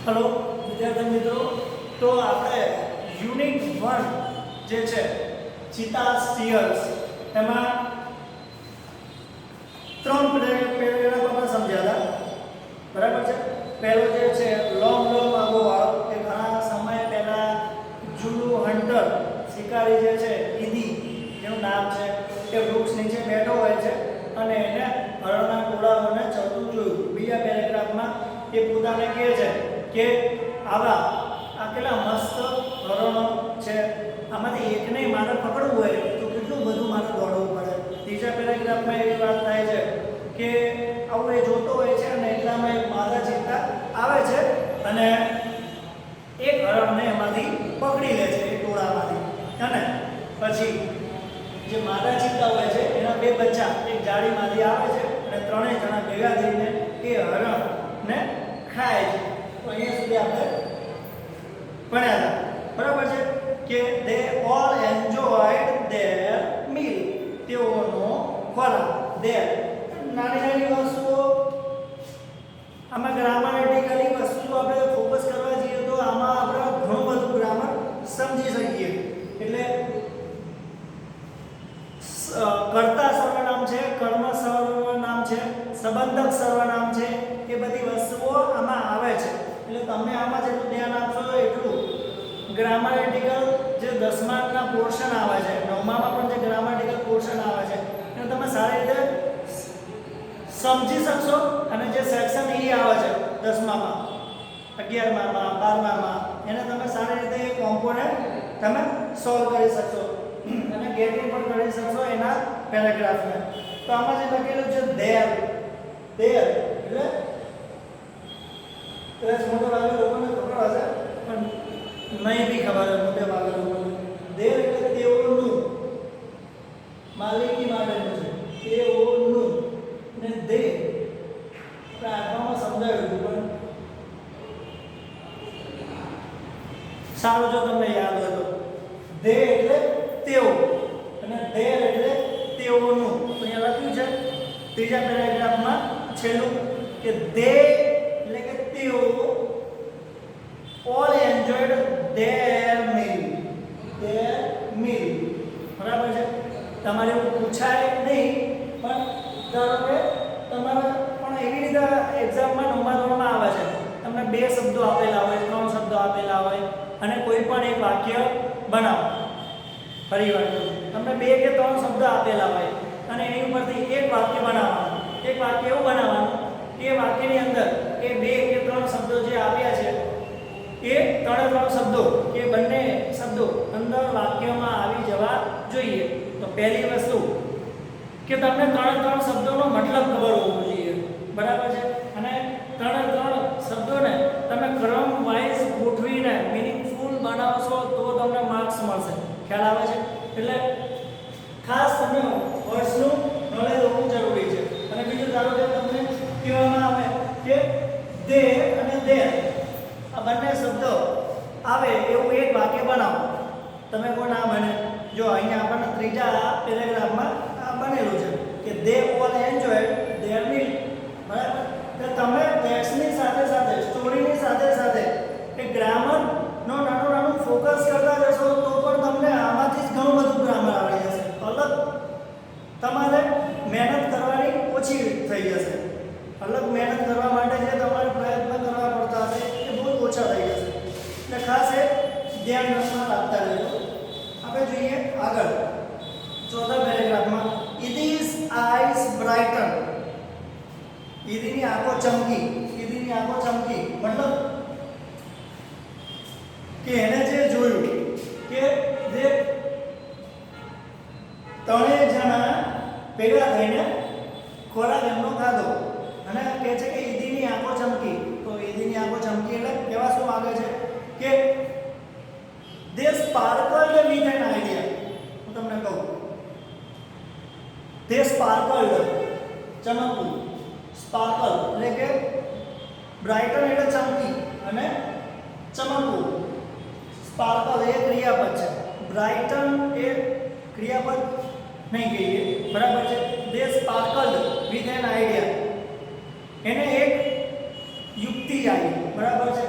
Hello विद्यार्थी मित्रों, तो આપણે યુનિટ 1 જે છે ચિતા સ્ટીયર્સ એમાં ત્રણ પેરેગ્રાફ આપણે સમજ્યા હતા, બરાબર છે। પહેલો જે છે લોંગ લોંગ આગો વાળો કે ઘણા સમય પહેલા જુલુ હન્ટર શિકારી જે છે ઈદી જેનું નામ છે એ વૃક્ષ નીચે બેઠો હોય છે અને એને હરણના ટોળાઓને ચરતું જોયું। બીજા પેરેગ્રાફમાં એ પોતાને કહે છે કે આવા આ કેટલા મસ્ત હરણો છે, આમાંથી એકને મારે પકડવું હોય તો કેટલું બધું મારે દોડવું પડે। ત્રીજા પેરેગ્રાફમાં એવી વાત થાય છે કે આવું એ જોતો હોય છે અને એટલામાં એક માદા ચિત્તા આવે છે અને એક હરણને એમાંથી પકડી લે છે, એ ટોળામાંથી। અને પછી જે માદા ચિત્તા હોય છે એના બે બચ્ચા એક જાળીમાંથી આવે છે અને ત્રણેય જણા ભેગા થઈને એ હરણને ખાય છે। તો અહીંયા સુધી આપણે ભણ્યા હતા, બરાબર છે કે દે ઓલ એન્જોયડ ધેર મીલ, તેઓનો ખોરાક। ધેર નાની નાની વસ્તુઓ, આમાં ગ્રામરેટિકલી વસ્તુ આપણે ફોકસ કરવા જઈએ તો આમાં આપણે ઘણું બધું ગ્રામર સમજી શકીએ। એટલે કર્તા સર્વનામ છે, કર્મ સર્વનામ છે, સંબંધક સર્વનામ છે, એ બધી વસ્તુઓ આમાં આવે છે। એટલે તમે આમાં જેટલું ધ્યાન આપશો એટલું ગ્રામરેટિકલ જે 10 માર્કના પોર્શન આવે છે, 9મામાં પણ જે ગ્રામરેટિકલ પોર્શન આવે છે એને તમે સારી રીતે સમજી શકશો અને જે સેક્શન ઈ આવે છે 10મામાં, 11મામાં, 12મામાં એને તમે સારી રીતે એ કોમ્પોનન્ટ તમે સોલ્વ કરી શકશો અને ગેટિંગ પણ કરી શકશો એના પેરેગ્રાફને। તો આમાં જે લખેલું છે ધેર, ધેર એટલે કદાચ મોટે ભાગે લોકોને ખબર હશે પણ નહીં બી ખબર હોય મોટે ભાગે લોકોને। ધેર એટલે તેઓનું, માલિકી માટેનું છે, તેઓનું ને દે આમાં સમજાવ્યું હતું પણ સારું જો તમને યાદ હોય તો દે એટલે તેઓ અને ધેર એટલે તેઓનું। તો અહીંયા લખ્યું છે ત્રીજા પેરેગ્રાફમાં છેલ્લું કે દે એટલે કે તેઓ all enjoyed their meal, their meal, બરાબર છે। તમારે એવું પૂછાય નહીં પણ ધારો કે તમારે પણ એવી રીતે એક્ઝામમાં 9મા ધોરણમાં આવે છે, તમને 2 શબ્દો આપેલા હોય, 3 શબ્દો આપેલા હોય અને કોઈ પણ એક વાક્ય બનાવો। ફરીવાર તમને 2 કે 3 શબ્દ આપેલા હોય અને એની ઉપરથી એક વાક્ય બનાવવાનું। એક વાક્ય એવું બનાવવાનું કે વાક્યની અંદર એ 2 કે 3 શબ્દો જે આપ્યા છે એ 3 શબ્દો કે બંને શબ્દો અંદર વાક્યમાં આવી જવા જોઈએ। તો પહેલી વસ્તુ કે તમને 3 શબ્દોનો મતલબ ખબર હોવો જોઈએ, બરાબર છે। અને 3 શબ્દોને તમે ક્રમ વાઇઝ ગોઠવીને મીનિંગફુલ બનાવશો તો તમને માર્ક્સ મળશે। ખ્યાલ આવે છે? એટલે ખાસ તમને વર્ડ્સનું નોલેજ હોવું જરૂરી છે। અને બીજું ધારો કે તમને કહેવામાં આવે કે દે અને ધેર આ બંને શબ્દો આવે એવું એક વાક્ય બનાવો, તમે કોઈ ના બને। જો અહીંયા આપણને ત્રીજા પેરેગ્રાફમાં આ બનેલું છે કે દે ઓલ એન્જોય ધેર મીલ, બરાબર। તો તમે ટેક્સ્ટની સાથે સાથે સ્ટોરીની સાથે સાથે એ ગ્રામરનો નાનું ફોકસ કરતા જશો તો પણ તમને આમાંથી જ ઘણું બધું ગ્રામર આવડી જશે। અલગ તમારે મહેનત કરવાની ઓછી થઈ જશે, અલગ મહેનત કરવા માટે જે તમારે પ્રયત્ન કરવા પડતા હશે એ બહુ ઓછા થઈ જશે। એટલે ખાસ એ ધ્યાનમાં રાખતા રહેજો। આપણે જોઈએ આગળ ચોથા પેરેગ્રાફમાં ઈદીઝ આઈઝ બ્રાઇટન, ઈદીની આંખો ચમકી, ઈદીની આંખો ચમકી મતલબ કે એને જે જોયું કે જે ત્રણેય જણા ભેગા થઈને ખોરાક એમનો ખાધો અને કહે છે કે ઈદીની આંખો ચમકી। તો ઈદીની આંખો ચમકી એટલે કેવા શું માંગે છે કે દે સ્પાર્કલ્ડ વિથ એન આઈડિયા। હું તમને કહું દે સ્પાર્કલ્ડ, ચમકવું, સ્પાર્કલ એટલે કે બ્રાઇટન એટલે ચમકી અને ચમકવું, સ્પાર્કલ એ ક્રિયાપદ છે, બ્રાઇટન એ ક્રિયાપદ નહીં કહીએ, બરાબર છે। દે સ્પાર્કલ્ડ વિથ એન આઈડિયા, એને એક યુક્તિ આવી, બરાબર છે।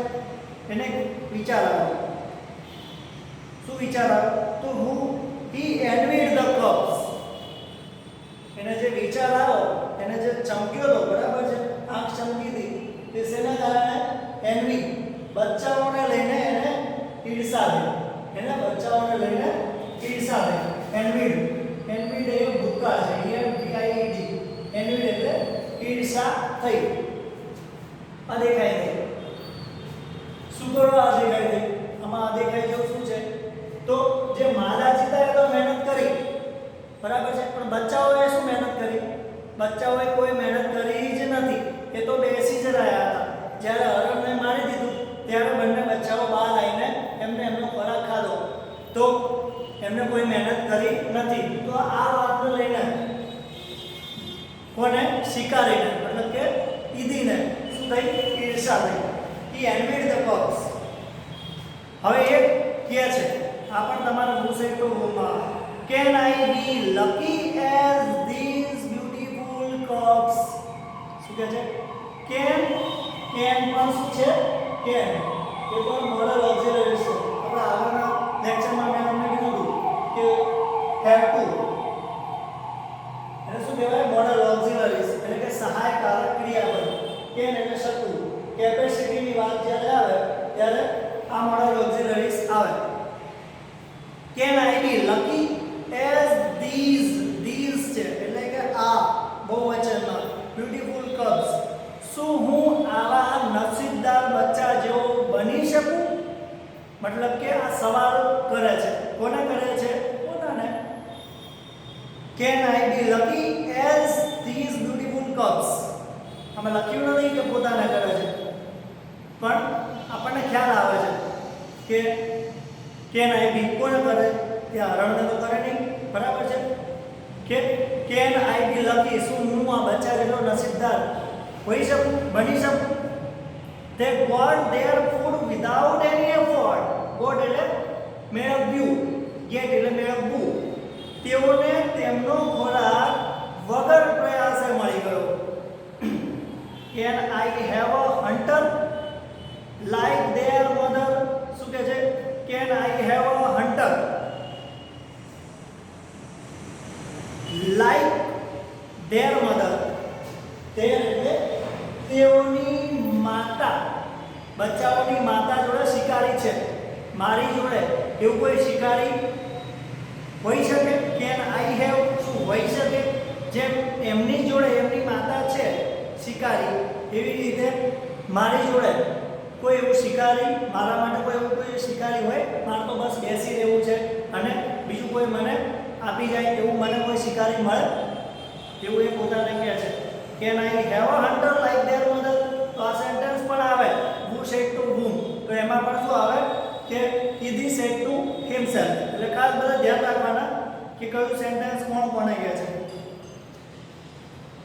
વિચાર આવ્યો. શું વિચાર આવ્યો? તો he envied the cubs. એને જે વિચાર આવ્યો, એને જે ચમક્યો તો, બરાબર છે, આંખ ચમકી હતી, તે શેના કારણે? એન્વી, બચ્ચાઓને લઈને એને ઈર્ષા થઈ. એના બચ્ચાઓને લઈને ઈર્ષા થઈ. એન્વીડ, એન્વીડ એ ભૂતકાળ છે, ENVID. એન્વીડ એટલે ઈર્ષા થઈ, અદેખાઈ થઈ. શું કરવા અદેખાઈ થઈ? આમાં અદેખાઈ જેવું શું છે? તો જે માદા ચિત્તાએ તો મહેનત કરી, બરાબર છે, પણ બચ્ચાઓએ શું મહેનત કરી? બચ્ચાઓએ કોઈ મહેનત કરી જ નથી. એ તો બેસી જ રહ્યા હતા. જ્યારે હરણને મારી દીધું ત્યારે બંને બચ્ચાઓ બહાર આવીને એમનો ખોરાક ખાધો. તો એમને કોઈ મહેનત કરી નથી. તો આ વાતને લઈને કોને? શિકારીને, મતલબ કે ઈદીને શું થઈ? ઈર્ષા થઈ. He envied the cubs. હવે એ કહે છે, આ પણ તમારા પૂછે તો can I be lucky as these beautiful cubs? શું કહે છે? can પણ શું છે? can એ પણ મોડલ ઓક્સિલરી છે. આપણે આગળના લેક્ચરમાં મેં તમને કીધું કે have to એને શું કહેવાય? મોડલ ઓક્સિલરીઝ એટલે કે સહાયકારક ક્રિયાપદ. can એટલે શક્તિ, કેપેસિટીની વાત જ્યારે આવે ત્યારે આ મોડલ ઓક્સિલરીઝ આવે. can I be lucky as these છે એટલે કે આ બહુવચનમાં beautiful cubs. શું હું આવા નસીબદાર બચ્ચા જેવો બની શકું? મતલબ કે આ સવાલ કરે છે. કોને કરે છે? પોતાને. can I be lucky as these beautiful cubs? આમાં લખ્યું નથી કે પોતાને કરે છે, પણ આપણને ખ્યાલ આવે છે કે can I be કોને કરે? કે હરણને તો કરે નહીં, બરાબર છે. કે can I be lucky? શું હું આ બચ્ચા જેટલો નસીબદાર હોઈ શકું, બની શકું? They got their food without any effort. God એટલે મેળવ્યું, get એટલે મેળવવું. તેઓને તેમનો ખોરાક વગર પ્રયાસે મળી ગયો. Can I have a hunter like their mother? શું કહે છે? Can I have a hunter like their mother? their એટલે તેઓની માતા, બચ્ચાઓની માતા જોડે શિકારી છે, મારી જોડે એવું કોઈ શિકારી હોઈ શકે? કેન આઈ હેવ શું હોઈ શકે? જેમ એમની જોડે એમની માતા છે શિકારી, એવી રીતે મારી જોડે કોઈ એવું શિકારી, મારા માટે કોઈ એવું કોઈ શિકારી હોય? મારે તો બસ બેસી રહેવું છે અને બીજું કોઈ મને આપી જાય એવું મને કોઈ શિકારી મળે? એવું એ પોતાને કહે છે. Can I have a hunter like their mother? તો આ સેન્ટેન્સ પણ આવે who said to whom. તો એમાં પણ શું આવે કે he said to himself. એટલે ખાસ બધા ધ્યાન રાખવાના કે કયું સેન્ટેન્સ કોણ કોને કહે છે.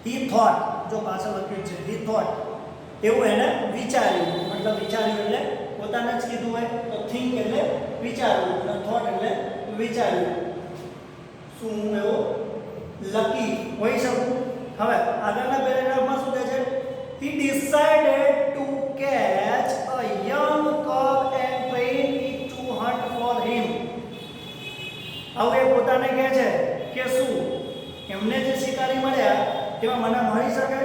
he thought, જો પાછળ લખ્યું છે he thought, એવું એને વિચાર્યું. મતલબ વિચાર્યું એટલે પોતાને જ કીધું હોય તો think એટલે વિચારવું અને thought એટલે વિચાર્યું. શું હું એવો લકી હોઈ શકું? હવે આગળના પેરેગ્રાફમાં શું કહે છે? he decided to catch a young cub and train it to hunt for him. હવે પોતાને કહે છે કે શું એમને જે શિકારી મળ્યા તેમાં મને મળી શકે?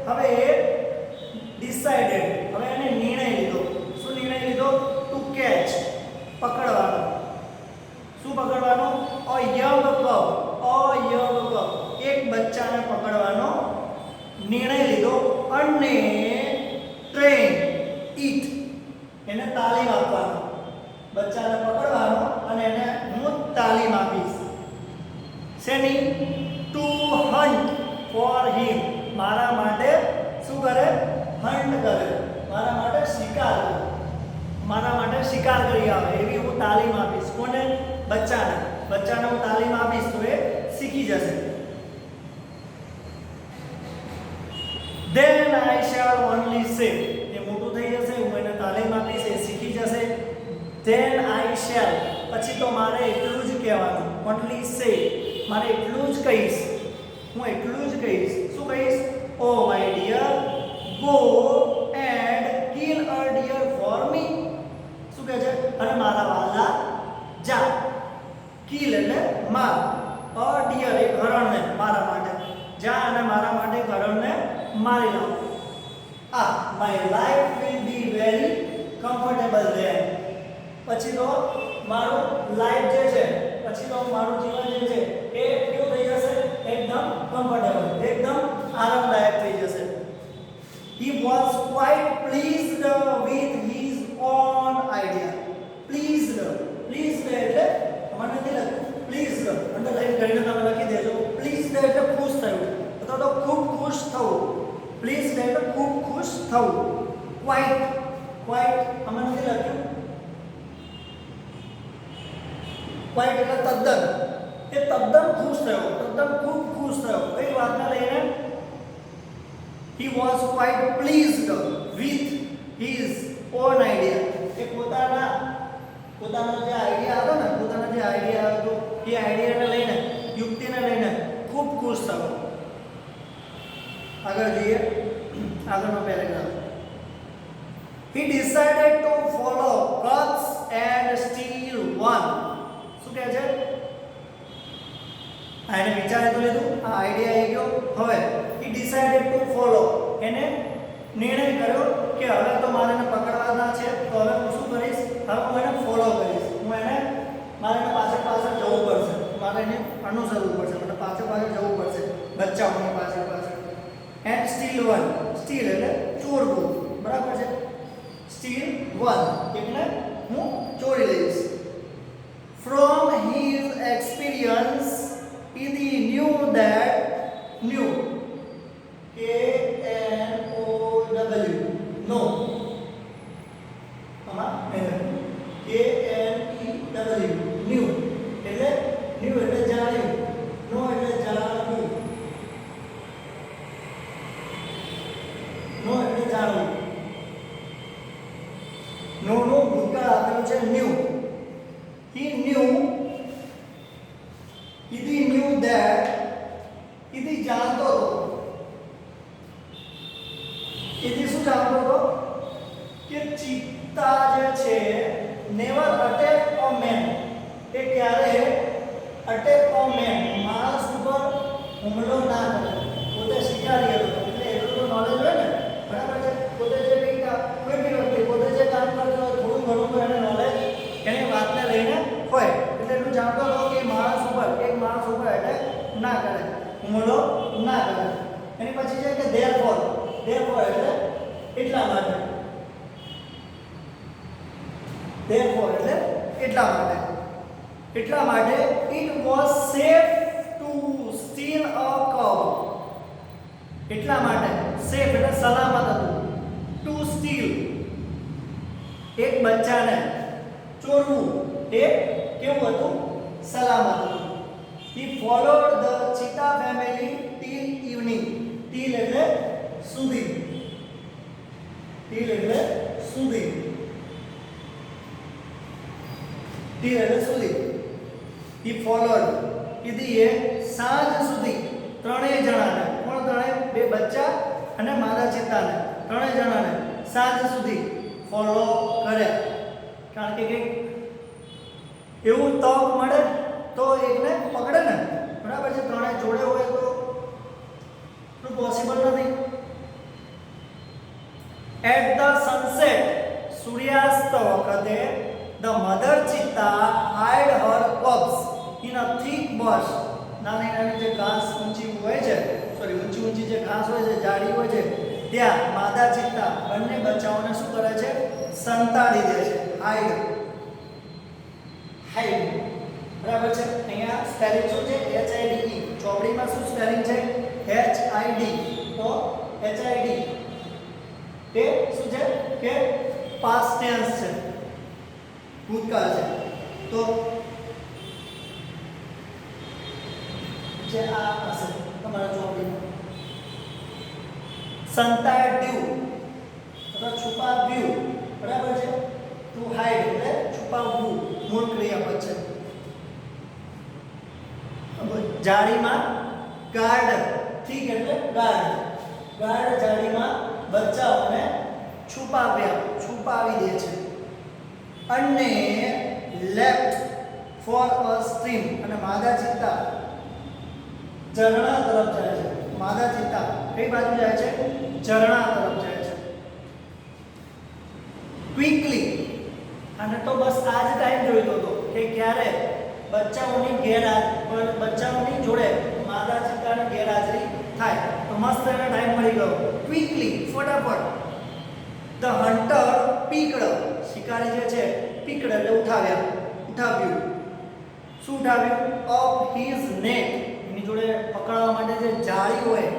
હવે એ ડિસાઇડેડ, હવે એને નિર્ણય લીધો. શું નિર્ણય લીધો? ટુ કેચ, પકડવાનો. શું પકડવાનો? અ યંગ કબ, એક બચ્ચાને પકડવાનો નિર્ણય લીધો અને ટ્રેન ઇટ, એને તાલીમ આપવાનો. બચ્ચાને પકડવાનો અને એને હું તાલીમ આપીશ. શેની? ટુ હન્ટ ફોર હિમ, મારા માટે શું કરે? હન્ટ કરે, મારા માટે શિકાર કરે, મારા માટે શિકાર કરી આવે એવી હું તાલીમ આપીશ. કોને? બચ્ચાને. બચ્ચાને હું તાલીમ આપીશ તો એ શીખી જશે. then I shall only say, એ મોટું થઈ જશે, હું એને તાલીમ આપીશ, એ શીખી જશે. then I shall, પછી તો મારે એટલું જ કહેવાનું. only say, મારે એટલું જ કહીશ, હું એટલું જ કહીશ. શું કહીશ? oh my dear, go and kill a deer for me. શું કહે છે? મારી લઉં. My life will be very comfortable there. પછી તો મારું લાઈફ જે છે, પછી તો મારું જીવન જે છે એ કેવું થઈ જશે? એકદમ કમ્ફર્ટેબલ, એકદમ આરામદાયક થઈ જશે. He was quite pleased with his own idea. Pleased એટલે મને નથી લખ્યું. Pleased અંડરલાઈન કરીને તમે લખી દેજો. Pleased એટલે ખુશ થયું અથવા તો ખૂબ ખુશ થવું. Pleased એટલે ખૂબ ખુશ થવું. Quite આમાં નથી લખ્યું. Quite એટલે તદ્દન. એ તદ્દન ખુશ થયો, તદ્દન ખૂબ ખુશ થયો. કઈ વાતને લઈને? He was quite pleased with his own idea. એ પોતાનો જે આઈડિયા હતો ને, પોતાનો જે આઈડિયા હતો એ આઈડિયાને લઈને, યુક્તિને લઈને ખૂબ ખુશ થયો. આગળ જોઈએ, આગળનો paragraph. He decided to follow cuts and steal one. શું કહે છે? આને વિચારે તો લીધું, આ આઈડિયા આવી ગયો. હવે he decided to follow, એને નિર્ણય કર્યો કે હવે તો મારે એને પકડવાના છે, તો હવે હું શું કરીશ? હવે હું એને ફોલો કરીશ. મારે એને પાછળ જવું પડશે, મારે એને અનુસરવું પડશે, મને પાછળ જવું પડશે બચ્ચાઓની પાછળ. And steel one. સ્ટીલ એટલે ચોરવું, બરાબર છે? સ્ટીલ વન એટલે હું ચોરી લઈશ. From his experience, he knew that knew K-N-O-W no K-N-E-W knew એટલે જાણ્યું. નો એટલે જાણવું. નો એટલે જાણવું. નો નું ભૂતકાળ આપેલું છે ન્યુ. He knew that ઇતિ જાણતો હતો. ઇતિ શું જાણતો હતો? કે ચિત્તા જે છે નેવર અટેક અ મેન, એ ક્યારે અટેક અ મેન, માણસ ઉપર હુમલો ના કરે. પોતે શિકારી હતો એટલે એટલું તો નોલેજ હોય ને, બરાબર છે? પોતે જે કોઈ બી વ્યક્તિ પોતે જે કામ કરતો હોય થોડું ઘણું તો એને નોલેજ એની વાતને લઈને હોય એટલે એટલું જાણતો હતો કે એક માણસ ઉપર અટેક ના કરે, હુમલો ના કરે. એની પછી છે કે therefore એટલે એટલા માટે. therefore એટલે એટલા માટે it was safe to steal a cow. એટલા માટે safe એટલે સલામત હતું. to steal એક બચ્ચાને ચોરવું એ કેવું હતું? સલામત હતું. He followed the cheetah family till evening. till એટલે સુધી. till એટલે સુધી. till એટલે સુધી. He followed કીધીએ સાંજ સુધી ત્રણેય જણાને, કોણ ત્રણેય? બે બચ્ચા અને માદા ચિત્તાને, ત્રણેય જણાને સાંજ સુધી ફોલો કર્યા. કારણ કે કંઈક એવું તક મળે તો એકને પકડે ને, બરાબર છે? ત્રણેય જોડે હોય તો પોસિબલ નથી. એટ ધ સનસેટ, સૂર્યાસ્ત વખતે, the mother cheetah hid her cubs in a thick bush. નાની જે ઘાસ ઊંચી હોય છે, ઊંચી જે ઘાસ હોય છે, જાડી હોય છે, ત્યાં માદા ચિત્તા બંને બચ્ચાઓને શું કરે છે? સંતાડી દે છે. હાઈડ. બરાબર છે? અહીંયા સ્પેલિંગ શું છે? HIDE. ચોપડીમાં શું સ્પેલિંગ છે? HID. તો HID એ શું છે? કે પાસ્ટ ટેન્સ છે, ભૂતકાળ છે. તો જે આ હશે તમારા ચોપડીમાં સંતાડ્યું અથવા છુપાવ્યું, બરાબર છે? ટુ હાઈડ એટલે છુપાવવું, મૂળ ક્રિયાપદ છે. જાળીમાં ગાર્ડ. ઠીક એટલે ગાર્ડ. જાળીમાં બચ્ચાઓને છુપાવી દે છે. અને લેફ્ટ ફોર અ સ્ટ્રીમ, અને માદા ચિત્તા ઝરણા તરફ જાય છે. માદા ચિત્તા કઈ બાજુ જાય છે? ઝરણા તરફ જાય છે. ક્વિકલી, અને તો બસ આ જ ટાઈમ જોઈતો હતો કે ક્યારે બચ્ચાઓની જોડે માદા ચિત્તાની ગેરહાજરી થાય. તો મસ્ત એનો ટાઈમ મળી ગયો. ક્વિકલી, ફટાફટ. ધ હન્ટર પીકડ, શિકારી જે છે પીકડ એટલે ઉઠાવ્યું. શું ઉઠાવ્યું? ઓફ હિઝ નેટ, એની જોડે પકડવા માટે જે જાળી હોય,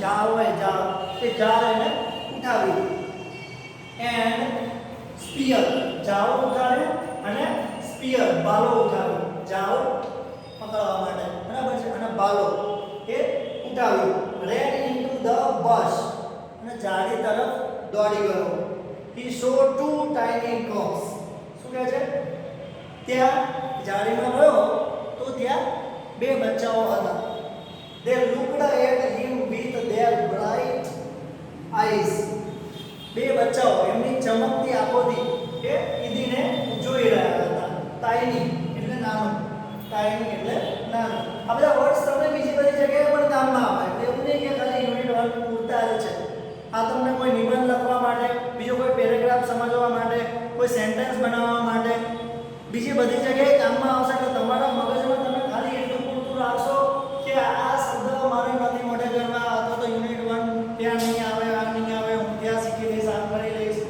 જાળ એ જાળ એને ઉઠાવ્યું. એન્ડ સ્પીયર, જાળ ઉઠાવ્યું અને સ્પીયર બાલો ઉઠાવ્યું. જાળ પકડવા માટે, બરાબર છે, અને બાલો એ ઉઠાવ્યું. રેન ઇન્ટુ ધ બસ, અને જાળી તરફ દોડી ગયો. હી સો ટુ ટાઇની કોક્સ, શું કહે છે? ત્યાં જાળીમાં ગયો તો ત્યાં બે બચ્ચાઓ હતા. They looked at him with their bright eyes. બે બચ્ચાઓ એમની ચમકતી આંખોથી એ ઈદીને જોઈ રહ્યા હતા. ટાઇની એટલે નાનું, ટાઇની એટલે નાનું. આ બધા વર્ડ્સ તમને બીજી બધી જગ્યાએ પણ કામમાં આવે. એવું નહીં કે ખાલી યુનિટ 1 પૂરતા જ છે. આ તમને કોઈ નિબંધ લખવા માટે, બીજો કોઈ પેરેગ્રાફ સમજવા માટે, કોઈ સેન્ટેન્સ બનાવવા માટે, બીજી બધી જગ્યાએ કામમાં આવશે. તો તમારા મગજમાં તમે ખાલી એટલું પૂરતું રાખશો કે આ શબ્દ મારે નથી મોઢે કરવા, અથવા તો યુનિટ 1 ત્યાં નહીં આવે, આ નહીં આવે, હું ત્યાં શીખી લઈશ, આમ કરી લઈશ.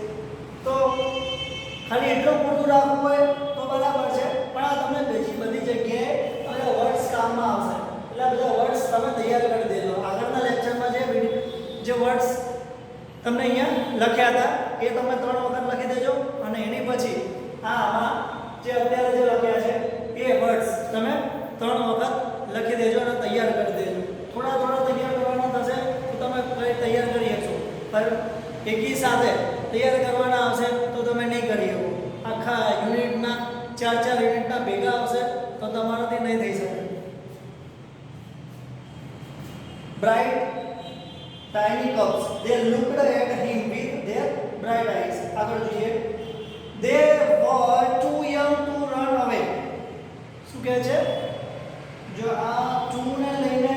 તો ખાલી એટલું પૂરતું રાખવું હોય તો બરાબર છે, પણ આ તમને બીજી બધી જગ્યાએ બધા વર્ડ્સ કામમાં આવશે. એટલે બધા વર્ડ્સ તમે તૈયાર કરી દેજો. આગળના લેક્ચરમાં જે વર્ડ્સ તમને અહીંયા લખ્યા હતા એ તમે 3 વખત લખી દેજો, અને એની પછી આમાં જે અત્યારે જે લખ્યા છે એ વર્ડ્સ તમે 3 વખત લખી દેજો અને તૈયાર કરી દેજો. થોડા તૈયાર કરવાના થશે તો તમે કઈ તૈયાર કરી શકશો, પણ એકી સાથે તૈયાર કરવાના આવશે તો તમે નહીં કરી શકો. આખા યુનિટના 4 યુનિટના ભેગા આવશે તો તમારાથી નહીં થઈ શકે. Bright tiny cubs, they looked at him with their bright eyes. આગળ જોઈએ. They were too young to run away. શું કહે છે? જો આ 2 ને લઈને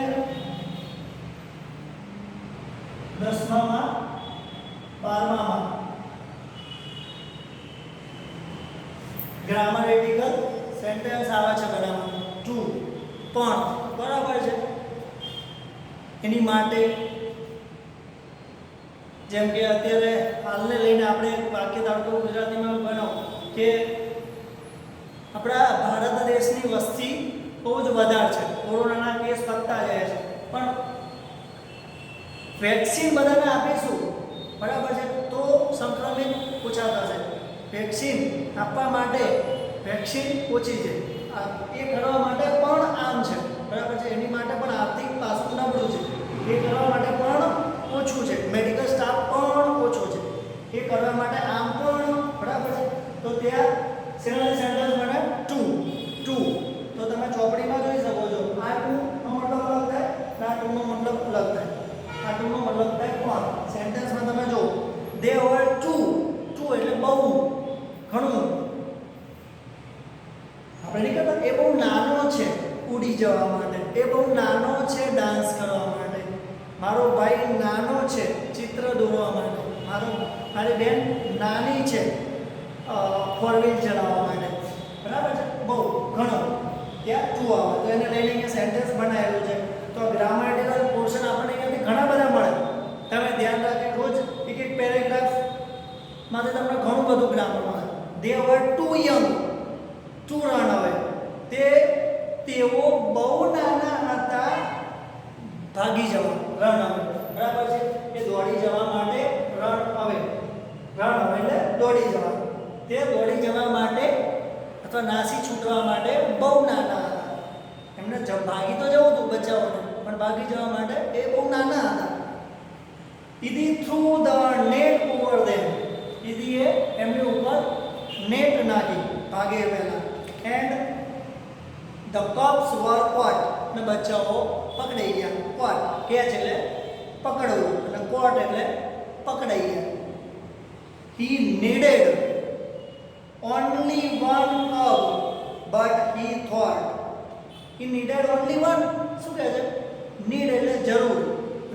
10માં 12માં ગ્રામરેટિકલ સેન્ટેન્સ આવે છે બરાબર. 2 પણ બરાબર છે. એની માટે જેમ કે અત્યારે હાલને લઈને આપણે એક વાક્ય દાખલો ગુજરાતીમાં ભણો કે આપણા ભારત દેશની વસ્તી બહુ જ વધારે છે, કોરોનાના કેસ વધતા જાય છે, પણ વેક્સિન બધાને આપીશું, બરાબર છે, તો સંક્રમિત ઓછા થશે. વેક્સિન આપવા માટે વેક્સિન ઓછી છે, એ કરવા માટે પણ આમ છે, બરાબર છે, એની માટે પણ આર્થિક પાસું નબળું છે, એ કરવા માટે પણ ઓછું છે, મેડિકલ સ્ટાફ પણ ઓછો છે, એ કરવા માટે આમ પણ, બરાબર છે. તો ત્યાં સેન્ટેન્સ બને 2 તો તમે ચોપડીમાં જોઈ શકો છો. આ 2 નો મતલબ અલગ થાય, આ 2 નો મતલબ અલગ થાય. આ 2 નો મતલબ થાય પણ. સેન્ટેન્સમાં તમે જો they were two એટલે બહુ ઘણું. આપણે નહીં કહેતા એ બહુ નાનો છે ઉડી જવા માટે, એ બહુ નાનો છે ડાન્સ કરવા માટે, મારો ભાઈ નાનો છે ચિત્ર દોરવા માટે, મારી બેન નાની છે 4 વ્હીલ ચલાવવા માટે, બરાબર છે, બહુ ઘણો. ત્યાં 2 આવે તો એને લઈને અહીંયા સેન્ટેન્સ બનાવેલું છે. તો ગ્રામેટિકલ પોર્શન આપણને અહીંયાથી ઘણા બધા મળે. તમે ધ્યાન રાખી રોજ એક પેરેગ્રાફ માંથી તમને ઘણું બધું ગ્રામર મળે. they were too young to run away. તેઓ બહુ નાના હતા ભાગી જવા, રન અવે, બરાબર છે, એ દોડી જવા માટે રન અવે એટલે દોડી જવા. તે દોડી જવા માટે અથવા નાસી છૂટવા માટે બહુ નાના હતા. એમને ભાગી તો જવું હતું બચાવવાને, પણ ભાગી જવા માટે એ બહુ નાના હતા. ઈદી થ્રુ ધ નેટ ઓવર ધેમ. ઈદીએ એમની ઉપર નેટ નાખી ભાગે પહેલા. એન્ડ ધ કપ્સ વર કોટ. ને બચ્ચાઓ પકડાઈ ગયા. કોટ કેચ એટલે પકડવું, અને કોટ એટલે પકડાઈ ગયા. હી needed only one cub but he thought he needed only one. શું કહે છે? નીડ એટલે જરૂર,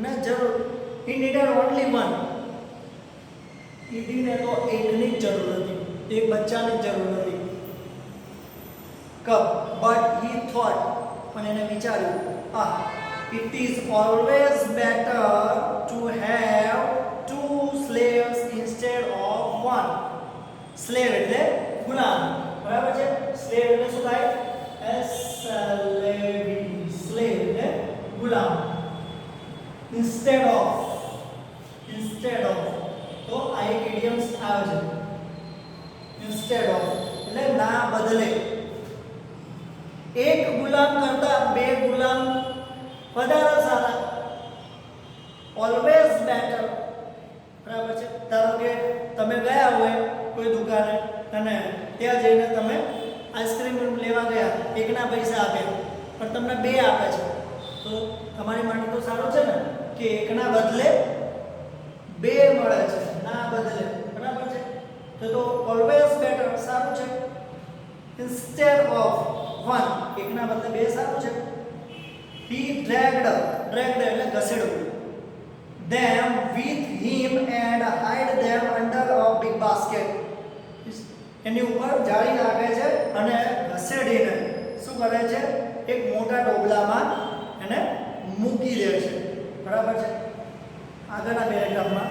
એકને જરૂર, he needed only one. ઈડીને તો એકની જ જરૂર હતી, એક બચ્ચાની જ જરૂર હતી. but he thought, પણ એને વિચાર્યું, it is always better to have two slaves instead of one. slave એટલે ગુલામ, બરાબર છે. slave એટલે શું થાય? slave એટલે ગુલામ. instead of તો આ એક ઇડિયમ્સ આવે છે. instead of એટલે ના બદલે. એક ગુલામ કરતા બે ગુલામ વધારે સારા. ઓલવેઝ બેટર, બરાબર છે. ધારો કે તમે ગયા હોય કોઈ દુકાને અને ત્યાં જઈને તમે આઈસ્ક્રીમ લેવા ગયા, એકના પૈસા આપ્યા પણ તમને બે આપે છે, તો તમારી માટે તો સારું છે ને કે એકના બદલે બે મળે છે, ના બદલે, બરાબર છે. તો ઓલવેઝ બેટર સારું છે. instead of one, એકના બદલે બે સારું છે. he dragged એટલે ઘસેડવું, them with him and hide them under a big basket. એની ઉપર જાળી નાખે છે અને ઘસેડીને શું કરે છે? એક મોટા ટોપલામાં એને મૂકી દે છે, બરાબર છે. આગળના પેરેગ્રાફમાં